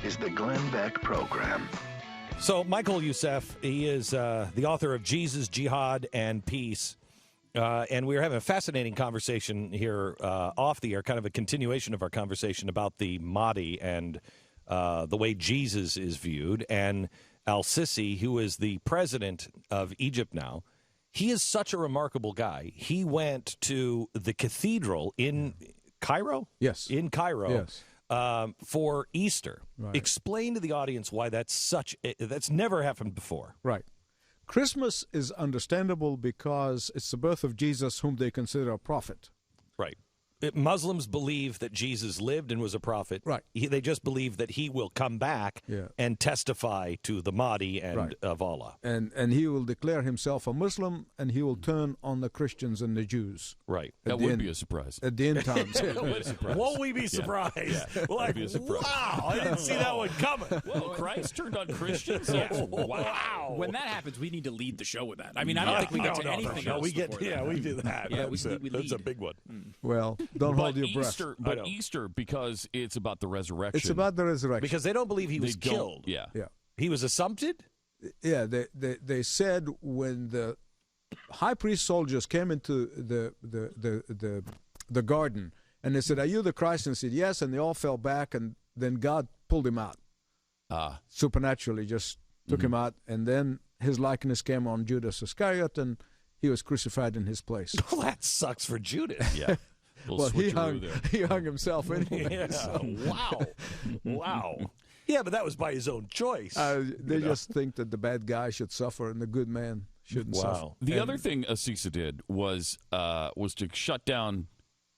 is the Glenn Beck Program. So Michael Youssef, he is the author of Jesus, Jihad, and Peace. And we're having a fascinating conversation here off the air, kind of a continuation of our conversation about the Mahdi and the way Jesus is viewed. And al-Sisi, who is the president of Egypt now, he is such a remarkable guy. He went to the cathedral in Cairo? Yes. In Cairo. Yes. For Easter. Right. Explain to the audience why that's never happened before. Right. Christmas is understandable because it's the birth of Jesus, whom they consider a prophet. Right. Muslims believe that Jesus lived and was a prophet. Right. They just believe that he will come back and testify to the Mahdi and of Allah. And he will declare himself a Muslim, and he will turn on the Christians and the Jews. Right. That would be a surprise. At the end times. Won't we be surprised? Yeah. Like, Be a surprise. wow, I didn't see that one coming. Whoa, Christ turned on Christians? Wow. When that happens, we need to lead the show with that. I mean, I don't think we get to anything else. We do that. Yeah, That's a big one. Well, don't hold your breath. Easter, because it's about the resurrection. It's about the resurrection. Because they don't believe he was killed. Yeah. He was assumpted? Yeah, they said when the high priest soldiers came into the garden, and they said, "Are you the Christ?" And he said, "Yes," and they all fell back, and then God pulled him out. Supernaturally just took him out, and then his likeness came on Judas Iscariot, and he was crucified in his place. Well, that sucks for Judas. Yeah. Well, he hung himself anyway. Yeah. So. Wow. Yeah, but that was by his own choice. They just think that the bad guy should suffer and the good man shouldn't suffer. The other thing Asisa did was to shut down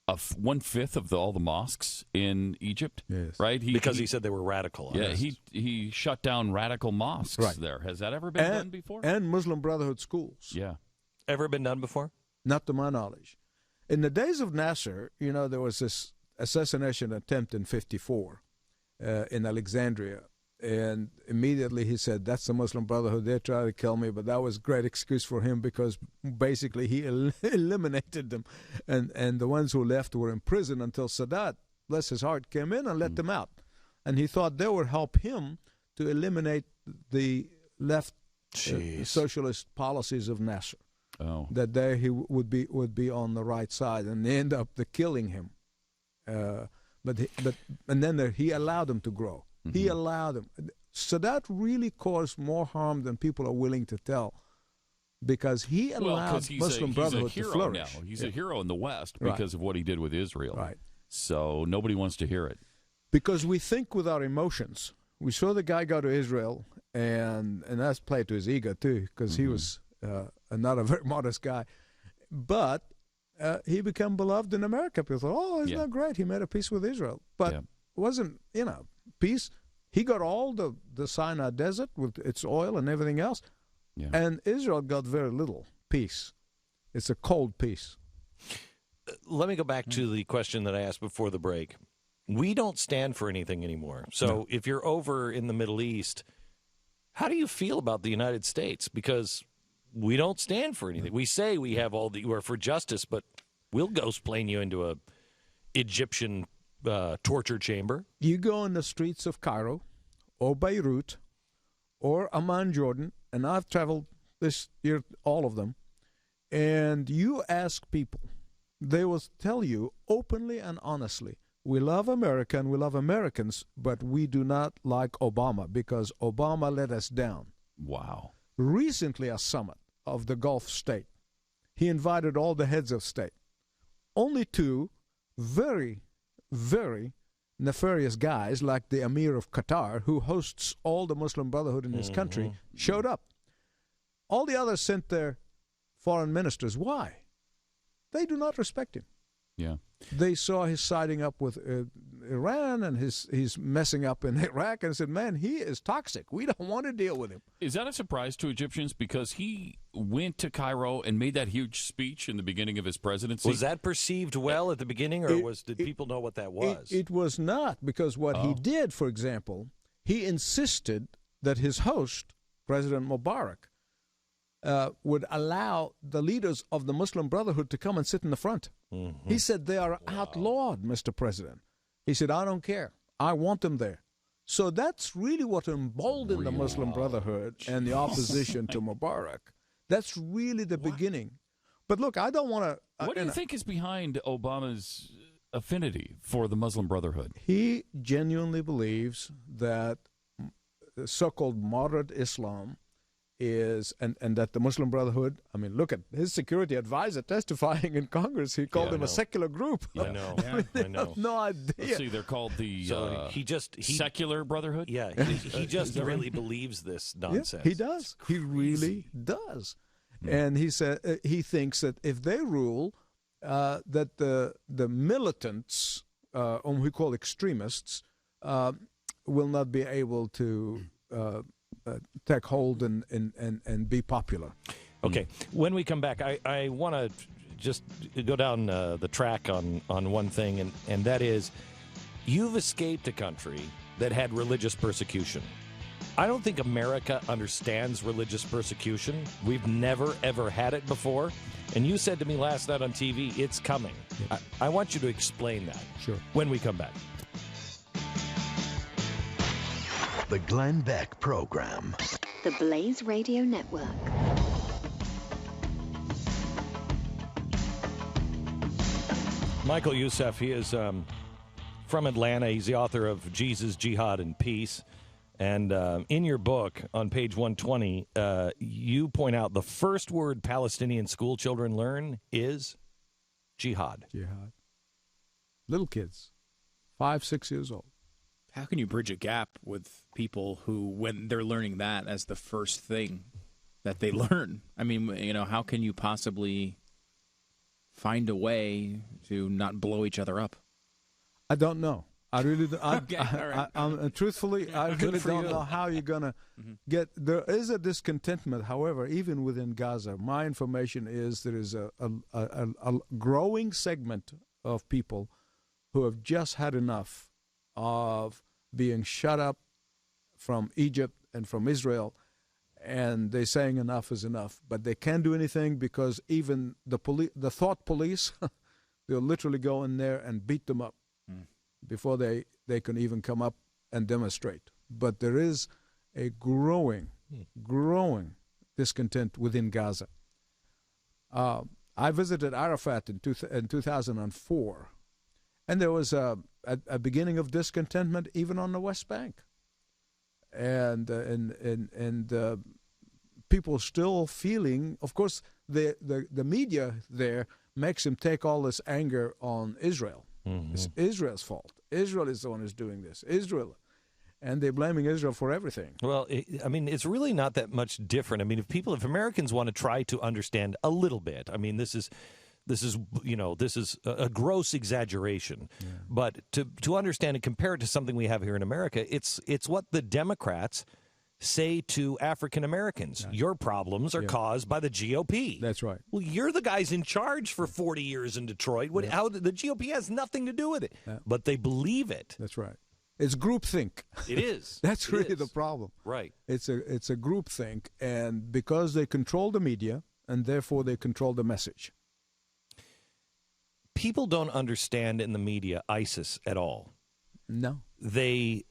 1/5 of all the mosques in Egypt. Yes. Right? Because he said they were radical. Yeah, he shut down radical mosques there. Has that ever been done before? And Muslim Brotherhood schools. Yeah. Ever been done before? Not to my knowledge. In the days of Nasser, there was this assassination attempt in 1954 in Alexandria. And immediately he said, "That's the Muslim Brotherhood. They tried to kill me." But that was a great excuse for him because basically he eliminated them. And the ones who left were in prison until Sadat, bless his heart, came in and let them out. And he thought they would help him to eliminate the left socialist policies of Nasser. Oh. That there he would be on the right side, and they end up killing him. And then he allowed them to grow. Mm-hmm. He allowed them. So that really caused more harm than people are willing to tell, because he allowed Muslim Brotherhood to flourish. Now. He's a hero in the West because of what he did with Israel. Right. So nobody wants to hear it. Because we think with our emotions. We saw the guy go to Israel, and that's played to his ego too, because he was not a very modest guy. But he became beloved in America. People thought, "Oh, isn't that great? He made a peace with Israel." But it wasn't, peace. He got all the Sinai Desert with its oil and everything else. Yeah. And Israel got very little peace. It's a cold peace. Let me go back to the question that I asked before the break. We don't stand for anything anymore. So if you're over in the Middle East, how do you feel about the United States? Because we don't stand for anything. We say we have we're for justice, but we'll ghost plane you into a Egyptian torture chamber. You go in the streets of Cairo or Beirut or Amman, Jordan, and I've traveled this year, all of them, and you ask people, they will tell you openly and honestly, we love America and we love Americans, but we do not like Obama because Obama let us down. Wow. Recently, a summit of the Gulf state, he invited all the heads of state. Only two very, very nefarious guys like the Emir of Qatar, who hosts all the Muslim Brotherhood in his country, showed up. All the others sent their foreign ministers. Why? They do not respect him. Yeah. They saw his siding up with Iran and he's messing up in Iraq and said, "Man, he is toxic. We don't want to deal with him." Is that a surprise to Egyptians? Because he went to Cairo and made that huge speech in the beginning of his presidency. Was that perceived well at the beginning, or did people know what that was? It was not, because what he did, for example, he insisted that his host, President Mubarak, would allow the leaders of the Muslim Brotherhood to come and sit in the front. Mm-hmm. He said, "They are outlawed, Mr. President." He said, "I don't care. I want them there." So that's really what emboldened the Muslim Brotherhood and the opposition to Mubarak. That's really the beginning. But look, I don't want to... What do you think is behind Obama's affinity for the Muslim Brotherhood? He genuinely believes that so-called moderate Islam is, and that the Muslim Brotherhood, I mean, look at his security advisor testifying in Congress. He called them a secular group. I know. They I know. have no idea. Let's see, they're called the secular Brotherhood? Yeah, he just really believes this nonsense. Yeah, he does. He really does. And he said he thinks that if they rule, that the militants, whom we call extremists, will not be able to take hold and be popular. Okay. When we come back, I want to just go down the track on one thing, and that is you've escaped a country that had religious persecution. I don't think America understands religious persecution. We've never, ever had it before. And you said to me last night on TV, it's coming. Yeah. I want you to explain that. Sure. When we come back. The Glenn Beck Program. The Blaze Radio Network. Michael Youssef, he is from Atlanta. He's the author of Jesus, Jihad, and Peace. And in your book, on page 120, you point out the first word Palestinian school children learn is jihad. Jihad. Little kids, 5, 6 years old. How can you bridge a gap with people who, when they're learning that as the first thing that they learn? I mean, how can you possibly find a way to not blow each other up? I don't know. I really don't. Truthfully, I really don't know how you're going to get. There is a discontentment, however, even within Gaza. My information is there is a growing segment of people who have just had enough of being shut up from Egypt and from Israel, and they're saying enough is enough. But they can't do anything because even the thought police, they'll literally go in there and beat them up before they can even come up and demonstrate. But there is a growing discontent within Gaza. I visited Arafat in 2004, and there was a beginning of discontentment even on the West Bank, and people still feeling. Of course, the media there makes him take all this anger on Israel. Mm-hmm. It's Israel's fault. Israel is the one who's doing this. Israel. And they're blaming Israel for everything. Well, it's really not that much different. I mean, if Americans want to try to understand a little bit, I mean, this is a gross exaggeration. Yeah. But to understand and compare it to something we have here in America, it's what the Democrats say to African Americans. Yeah. Your problems are caused by the GOP. That's right. Well, you're the guys in charge for 40 years in Detroit. How the GOP has nothing to do with it, but they believe it. That's right. It's groupthink. It is. That's really the problem. Right. It's a groupthink, and because they control the media, and therefore they control the message. People don't understand in the media ISIS at all. No. They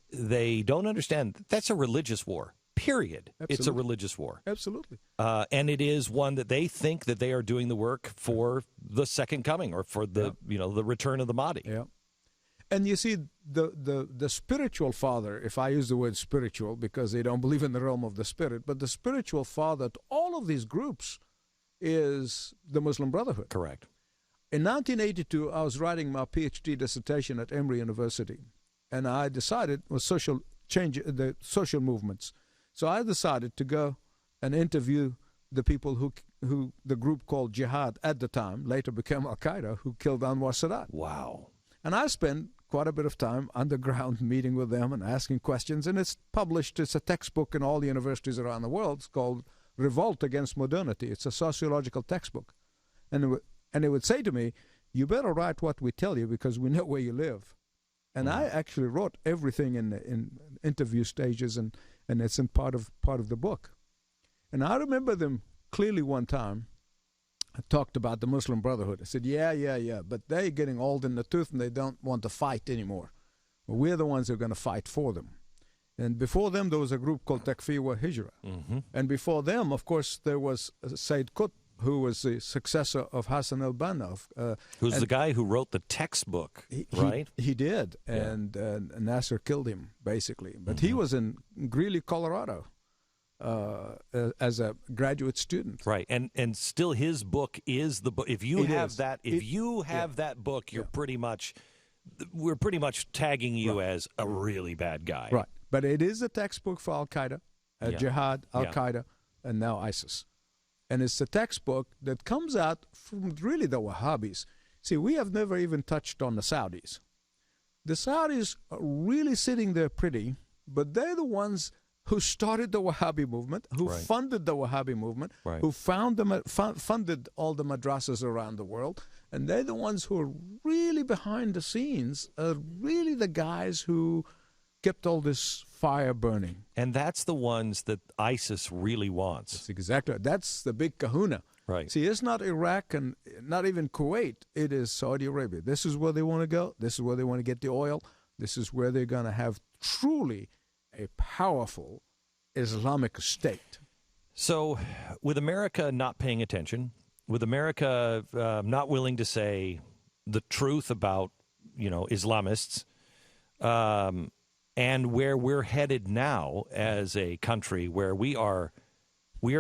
don't understand that's a religious war. Period. Absolutely. It's a religious war. Absolutely. And it is one that they think that they are doing the work for the second coming or for the the return of the Mahdi. Yeah. And you see the spiritual father, if I use the word spiritual because they don't believe in the realm of the spirit, but the spiritual father to all of these groups is the Muslim Brotherhood. Correct. In 1982, I was writing my PhD dissertation at Emory University, and I decided was social change, the social movements. So I decided to go and interview the people who the group called Jihad at the time, later became Al-Qaeda, who killed Anwar Sadat. Wow. And I spent quite a bit of time underground meeting with them and asking questions, and it's published. It's a textbook in all the universities around the world. It's called Revolt Against Modernity. It's a sociological textbook. And it would say to me, you better write what we tell you because we know where you live. And I actually wrote everything in interview stages, and it's in part of the book. And I remember them clearly one time. I talked about the Muslim Brotherhood. I said, yeah, but they're getting old in the tooth and they don't want to fight anymore. Well, we're the ones who are going to fight for them. And before them, there was a group called Takfir wa Hijra. And before them, of course, there was Sayyid Qutb, who was the successor of Hassan al-Banna. Who's the guy who wrote the textbook, right? He did, and Nasser killed him, basically. But he was in Greeley, Colorado, as a graduate student. Right, and still his book is the book. If you have that book, you're we're pretty much tagging you as a really bad guy. Right, but it is a textbook for Al-Qaeda, Jihad, Al-Qaeda, and now ISIS. And it's a textbook that comes out from really the Wahhabis. See, we have never even touched on the Saudis. The Saudis are really sitting there pretty, but they're the ones who started the Wahhabi movement, who funded the Wahhabi movement, who funded all the madrasas around the world, and they're the ones who are really behind the scenes, really the guys who kept all this fire burning. And that's the ones that ISIS really wants. That's exactly. That's the big kahuna. Right. See, it's not Iraq and not even Kuwait. It is Saudi Arabia. This is where they want to go. This is where they want to get the oil. This is where they're going to have truly a powerful Islamic state. So with America not paying attention, with America not willing to say the truth about, Islamists, and where we're headed now as a country, where we are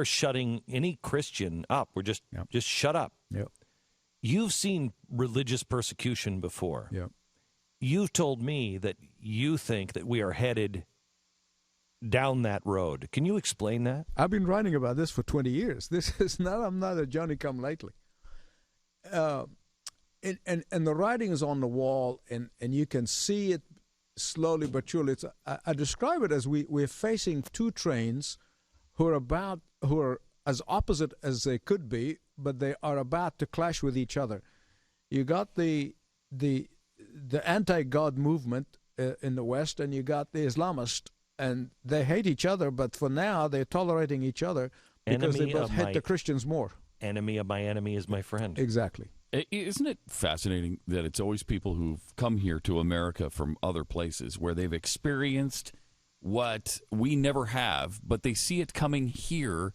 shutting any Christian up. We're just shut up. Yep. You've seen religious persecution before. Yep. You've told me that you think that we are headed down that road. Can you explain that? I've been writing about this for 20 years. I'm not a Johnny-come-lately. And the writing is on the wall, and you can see it slowly but surely. I describe it as we're facing two trains who are as opposite as they could be, but they are about to clash with each other. You got the anti-God movement in the West, and you got the Islamists, and they hate each other, but for now they're tolerating each other because they both hate the Christians more. Enemy of my enemy is my friend. Exactly. Isn't it fascinating that it's always people who've come here to America from other places where they've experienced what we never have, but they see it coming here,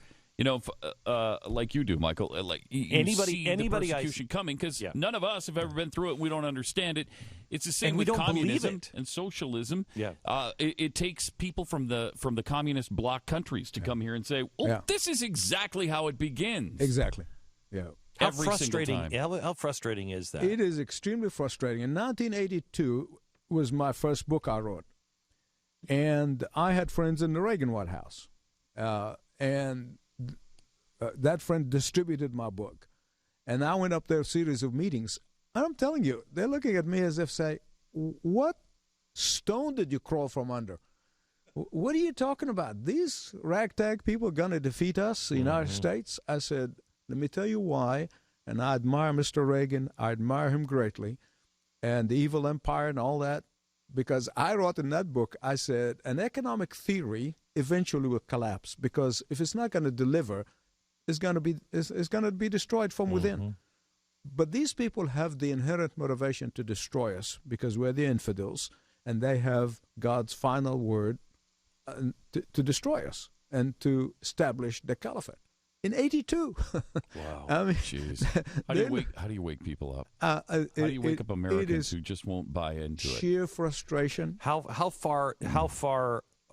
like you do, Michael. Like anybody the persecution coming because none of us have ever been through it. We don't understand it. It's the same with communism and socialism. Yeah, it takes people from the communist bloc countries to come here and say, this is exactly how it begins. Exactly. Yeah. How frustrating is that? It is extremely frustrating. In 1982 was my first book I wrote. And I had friends in the Reagan White House. And that friend distributed my book. And I went up there a series of meetings. And I'm telling you, they're looking at me as if say, what stone did you crawl from under? What are you talking about? These ragtag people are going to defeat us, the United States? I said, let me tell you why, and I admire Mr. Reagan. I admire him greatly, and the evil empire and all that, because I wrote in that book, I said, an economic theory eventually will collapse, because if it's not going to deliver, it's going to be destroyed from within. But these people have the inherent motivation to destroy us, because we're the infidels, and they have God's final word to destroy us and to establish the caliphate. In 82. Wow. I mean, jeez. How do you wake people up? How do you wake up Americans who just won't buy into it? Sheer frustration. How far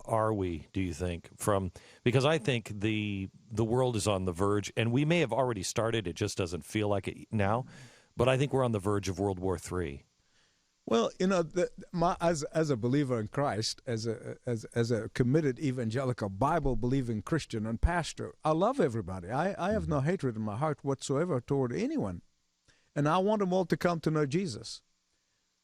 are we, do you think, from, because I think the world is on the verge, and we may have already started, it just doesn't feel like it now, but I think we're on the verge of World War III. Well, as a believer in Christ, as a committed evangelical, Bible-believing Christian and pastor, I love everybody. I have no hatred in my heart whatsoever toward anyone, and I want them all to come to know Jesus.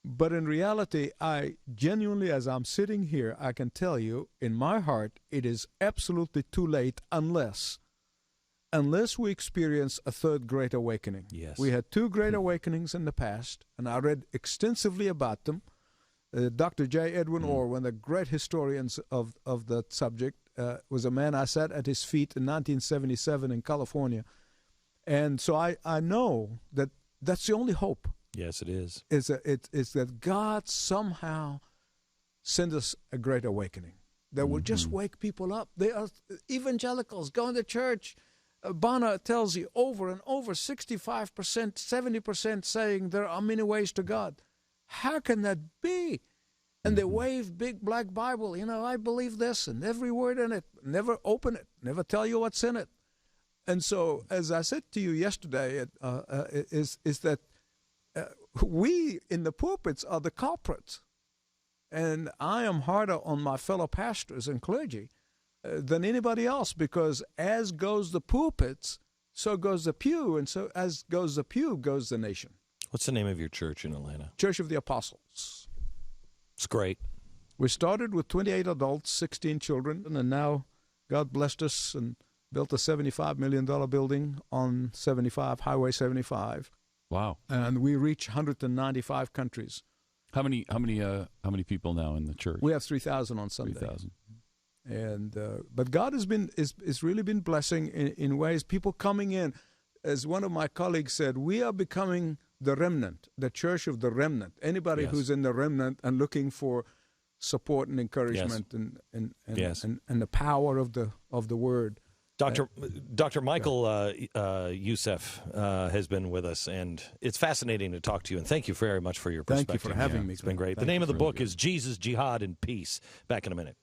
But in reality, I genuinely, as I'm sitting here, I can tell you, in my heart, it is absolutely too late unless we experience a third Great Awakening. Yes. We had two Great Awakenings in the past, and I read extensively about them. Dr. J. Edwin Orr, one of the great historians of the subject, was a man I sat at his feet in 1977 in California. And so I know that that's the only hope. Yes, it is. It's that God somehow sent us a Great Awakening. that will just wake people up. They are evangelicals going to church. Bonner tells you over and over, 65%, 70% saying there are many ways to God. How can that be? And they wave big black Bible. I believe this and every word in it. Never open it. Never tell you what's in it. And so, as I said to you yesterday, is that we in the pulpits are the culprits. And I am harder on my fellow pastors and clergy than anybody else, because as goes the pulpits, so goes the pew, and so as goes the pew, goes the nation. What's the name of your church in Atlanta? Church of the Apostles. It's great. We started with 28 adults, 16 children, and now God blessed us and built a $75 million building on Highway 75. Wow. And we reach 195 countries. How many people now in the church? We have 3,000 on Sunday. 3,000. And but God has really been blessing in ways. People coming in, as one of my colleagues said, we are becoming the remnant, the church of the remnant. Anybody who's in the remnant and looking for support and encouragement and the power of the word. Dr. Michael Youssef has been with us, and it's fascinating to talk to you. And thank you very much for your perspective. Thank you for having me. It's been great. The name of the book is Jesus, Jihad, and Peace. Back in a minute.